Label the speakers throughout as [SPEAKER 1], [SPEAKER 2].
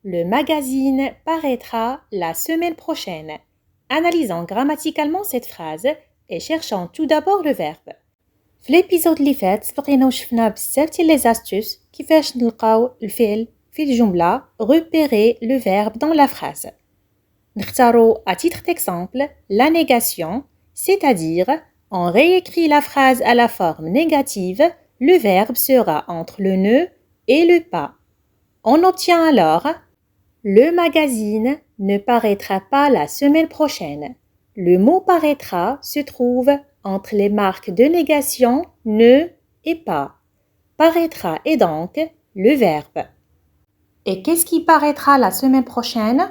[SPEAKER 1] Le magazine paraîtra la semaine prochaine. Analysons grammaticalement cette phrase et cherchons tout d'abord le verbe. في الابيزود اللي فات سبقينا وشفنا بزاف ديال لي زاستوس كيفاش نلقاو الفعل في الجملة repérer le verbe dans la phrase. نختارو à titre d'exemple la négation, c'est-à-dire on réécrit la phrase à la forme négative, le verbe sera entre le ne et le pas. On obtient alors le magazine ne paraîtra pas la semaine prochaine. Le mot paraîtra se trouve entre les marques de négation ne et pas. Paraîtra est donc le verbe. Et qu'est-ce qui paraîtra la semaine prochaine?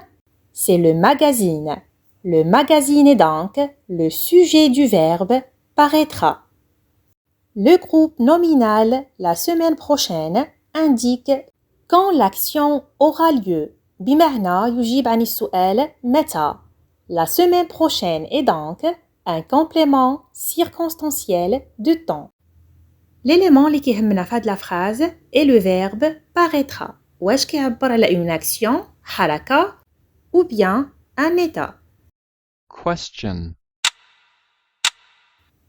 [SPEAKER 1] C'est le magazine. Le magazine est donc le sujet du verbe paraîtra. Le groupe nominal la semaine prochaine indique quand l'action aura lieu. بمعنى يجيب عن السؤال متى. La semaine prochaine est donc un complément circonstanciel de temps. L'élément اللي كيهمنا في هاد la phrase est le verbe paraîtra. واش كيعبر على une action, حركة, ou bien un état.
[SPEAKER 2] Question.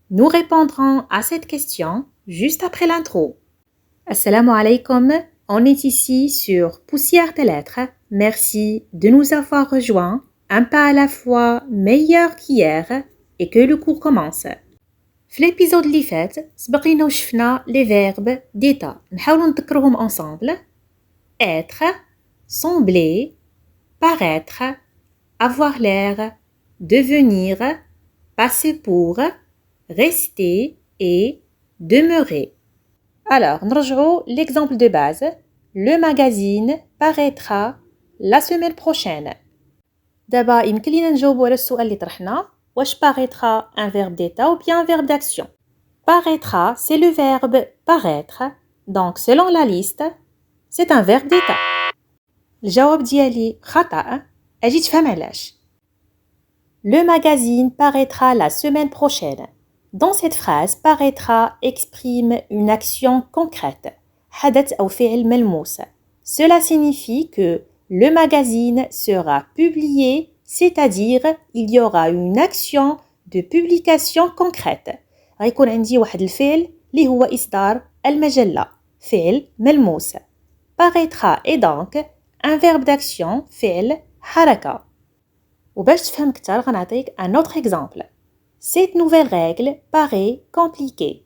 [SPEAKER 1] Nous répondrons à cette question juste après l'intro. Assalamu alaikum, on est ici sur Poussière de lettres. Merci de nous avoir rejoints, un pas à la fois meilleur qu'hier et que le cours commence. في l'épisode اللي فات سبقينا وشفنا les verbes d'état. نحاولوا نذكرهم ensemble. Être, sembler, paraître, avoir l'air, devenir, passer pour, rester et demeurer. Alors, نرجعوا l'exemple de base. Le magazine paraîtra la semaine prochaine. دابا يمكن لينا نجاوبوا على السؤال اللي طرحنا. واش paraîtra un verbe d'état ou bien un verbe d'action? Paraîtra, c'est le verbe paraître. Donc, selon la liste, c'est un verbe d'état. الجواب ديالي خطأ. أجي تفهم علاش. Le magazine paraîtra la semaine prochaine. Dans cette phrase, paraîtra exprime une action concrète. حدث أو فعل ملموس. Cela signifie que le magazine sera publié, c'est-à-dire il y aura une action de publication concrète. غيكون عندي واحد الفعل اللي هو إصدار المجلة. فعل ملموس. Paraîtra est donc un verbe d'action, فعل حركة. وباش تفهم أكثر غنعطيك un autre exemple. Cette nouvelle règle paraît compliquée.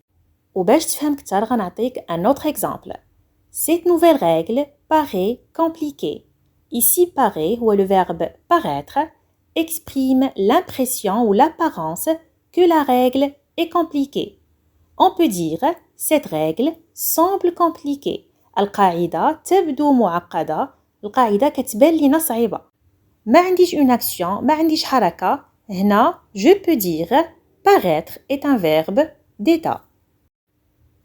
[SPEAKER 1] وباش تفهم أكثر غنعطيك un autre exemple. Cette nouvelle règle paraît compliquée. Ici paraît, ou le verbe paraître, exprime l'impression ou l'apparence que la règle est compliquée. On peut dire cette règle semble compliquée. القاعدة تبدو معقدة. القاعدة كتبان لينا صعيبة. ما عنديش une action, ما عنديش حركة. هنا je peux dire paraître est un verbe d'état.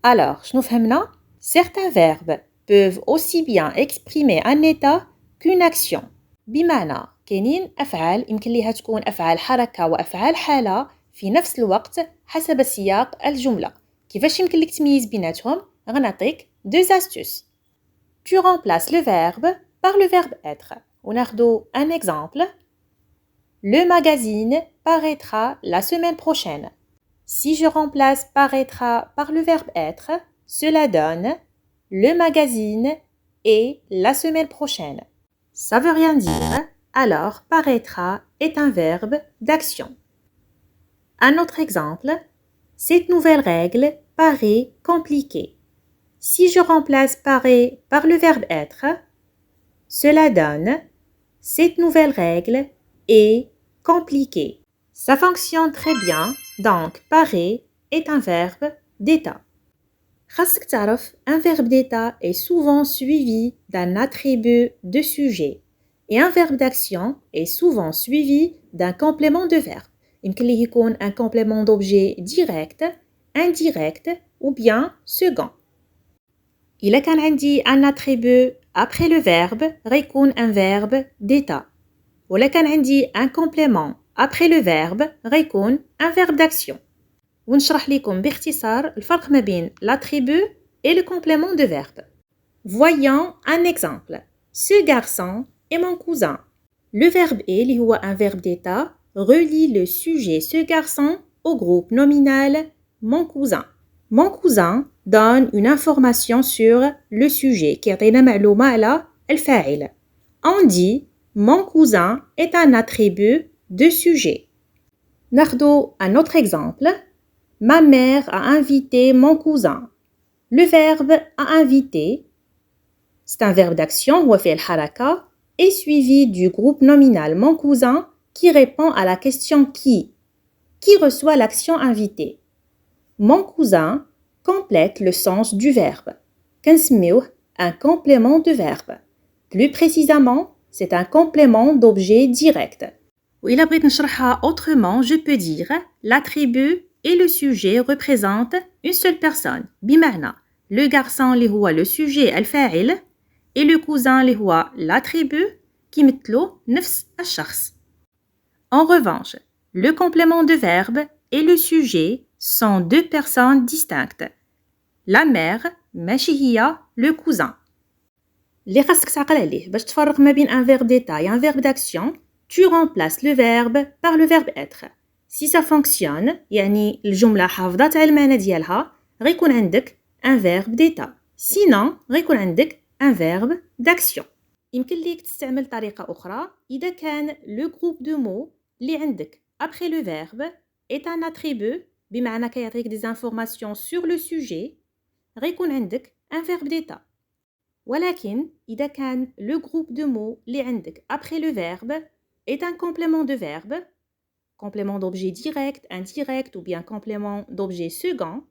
[SPEAKER 1] Alors, شنو فهمنا? Certains verbes peuvent aussi bien exprimer un état qu'une action. بمعنى كاينين أفعال يمكن ليها تكون أفعال حركة وأفعال حالة في نفس الوقت حسب سياق الجملة. كيفاش يمكن لك تميز بيناتهم؟ غنعطيك deux astuces. Tu remplaces le verbe par le verbe être. وناخدو un exemple. Le magazine paraîtra la semaine prochaine. Si je remplace paraîtra par le verbe être, cela donne le magazine et la semaine prochaine. Ça veut rien dire, alors paraîtra est un verbe d'action. Un autre exemple, cette nouvelle règle paraît compliquée. Si je remplace paraît par le verbe être, cela donne cette nouvelle règle est compliquée. Ça fonctionne très bien, donc paraît est un verbe d'état. خاصك تعرف, un verbe d'état est souvent suivi d'un attribut de sujet et un verbe d'action est souvent suivi d'un complément de verbe. يمكن ليه يكون un complément d'objet direct, indirect ou bien second. إلا كان عندي un attribut après le verbe غيكون un verbe d'état. ولا كان عندي un complément après le verbe غيكون un verbe d'action. ونشرح لكم باختصار الفرق ما بين l'attribut et le complément de verbe. Voyons un exemple. Ce garçon et mon cousin. Le verbe est, اللي هو un verbe d'état, relie le sujet ce garçon au groupe nominal mon cousin. Mon cousin donne une information sur le sujet qui يعطينا معلومة على الفاعل. On dit mon cousin est un attribut de sujet. ناخدو un autre exemple. Ma mère a invité mon cousin. Le verbe a invité, c'est un verbe d'action, هو فعل حركة, est suivi du groupe nominal mon cousin qui répond à la question qui reçoit l'action invitée. Mon cousin complète le sens du verbe. كنسميوه un complément de verbe. Plus précisément, c'est un complément d'objet direct. وإلا بغيت نشرحها autrement, je peux dire l'attribut et le sujet représentent une seule personne. بمعنى le garçon اللي هو le sujet الفاعل et le cousin اللي هو l'attribut qui مثلوا نفس الشخص. En revanche, le complément de verbe et le sujet sont deux personnes distinctes. La mère ماشي هي le cousin. اللي خاصك تعقل عليه باش تفرق ما بين un verbe d'état et un verbe d'action, tu remplaces le verbe par le verbe être. Si ça fonctionne, يعني الجملة حافظة على المعنى ديالها, غيكون عندك un verbe d'état. Sinon, غيكون عندك un verbe d'action. يمكن ليك تستعمل طريقة أخرى إذا كان le groupe de mots اللي عندك après le verbe est un attribut, بمعنى كيعطيك des informations sur le sujet, غيكون عندك un verbe d'état. ولكن إذا كان le groupe de mots اللي عندك après le verbe est un complément de verbe, complément d'objet direct, indirect ou bien complément d'objet second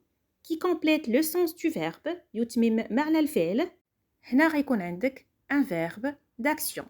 [SPEAKER 1] qui complète le sens du verbe يتمم معنى الفعل, هنا غيكون عندك un verbe d'action.